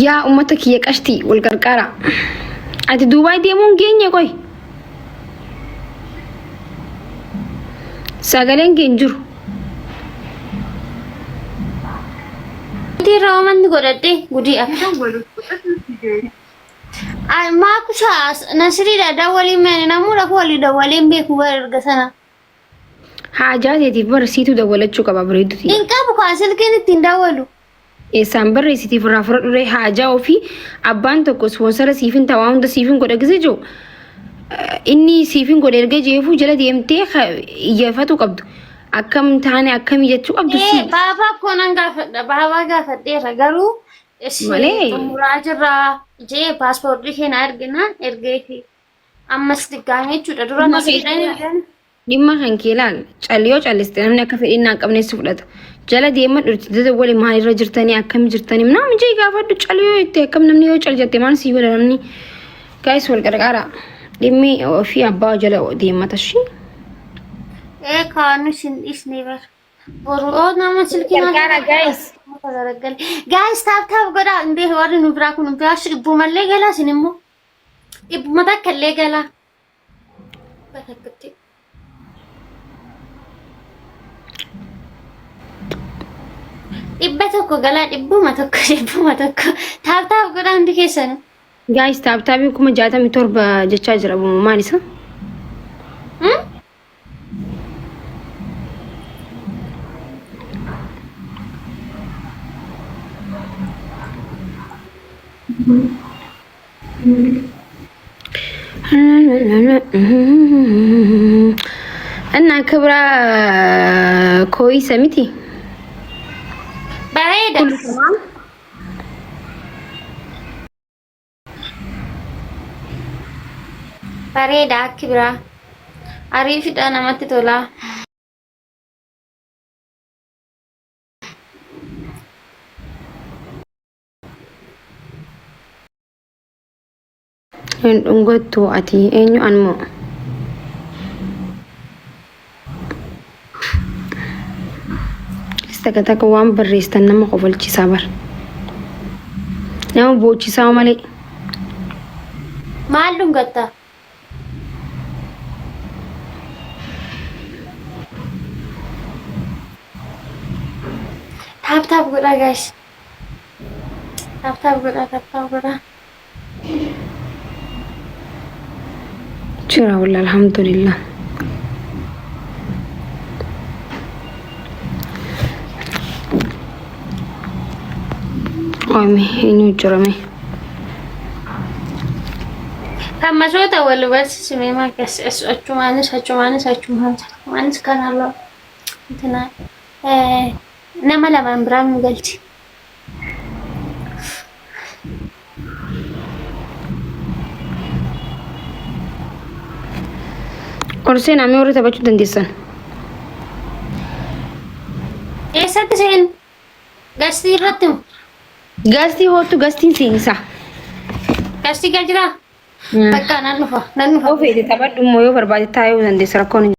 Yaa uummata kiyya qashtii wal qarqara. Ati Duubaay deemuun geenye qoy. Sagaleen geen jiru. Tira man godhadhe gudii akka godhu. Ay maakusaas nasriidha dawwaliin meen namuudha foolii dawwaliin beeku erga sana. Haajaa teetiif barsiituu dawwalachuu qaba bareeduti. Hin qabu kaa silkiin ittiin dawwalu. Eessaan barreessitiif irraa fudhadhuree haajaa ofii abbaan tokko ispoonsara siifin ta'aa hunda siifin godha gisee jiru. Inni siifin godha erga jeefuu jala deemtee iyyafatu qabdu. Akkam taane akkamii jechuu qabdu si. Baabaa koonan gaafadha baabaa gaafadheera garuu malee muraa jirraa jee paaspoortii keenya ergina ergeefi ammas diggaamee jechuudha dura nasiidhaan dhimma kan kee ilaal calliyoo calliste namni akka fedhinnaa hin qabneessi fudhata. Jala deeman dhurti waliin maalirra jirtanii akkam jirtanii nama jee gaafadhu calliyoo itti akkam namni yoo cal jette maal sii godha namni gaayis wal qarqara dhimmi ofii abbaa jala deemata shi. Kaanu sin isni bar boru oo nama silkii qarqara gaayis. Guys, tap goda inde warri nu bira kun biash ibbu malle gala sinimmo ibbu mata kalle gala bakatti ibba tokko gala ibbu mata ko tap goda inde kesan guys tap kuma 67 jechaa jira maal isa أنا كبرى كويسة متي بعيدة كله تمام بعيدة كبرى عرفت أنا ما تطلع Unggotu ati enyu anmo Istakataka waan barreessan nama qofalchiisaa bar nama boochisaa malee maal dungatta tap goda guys tap goda Jira wallah alhamdulillah. Omi ini jira me. Kama sota wal bas sime ma kas achumanis kan Allah intana nama lama bram galti Orsen ame ora tabachu dandeessan. Eessatti seen gastii irratti Gaastii hootu gaastiin seenisa. gastii gal jira bakka nan dhufa Ofeete taphadhu immoo yoo barbaade taa'uu dandeessa rakkoon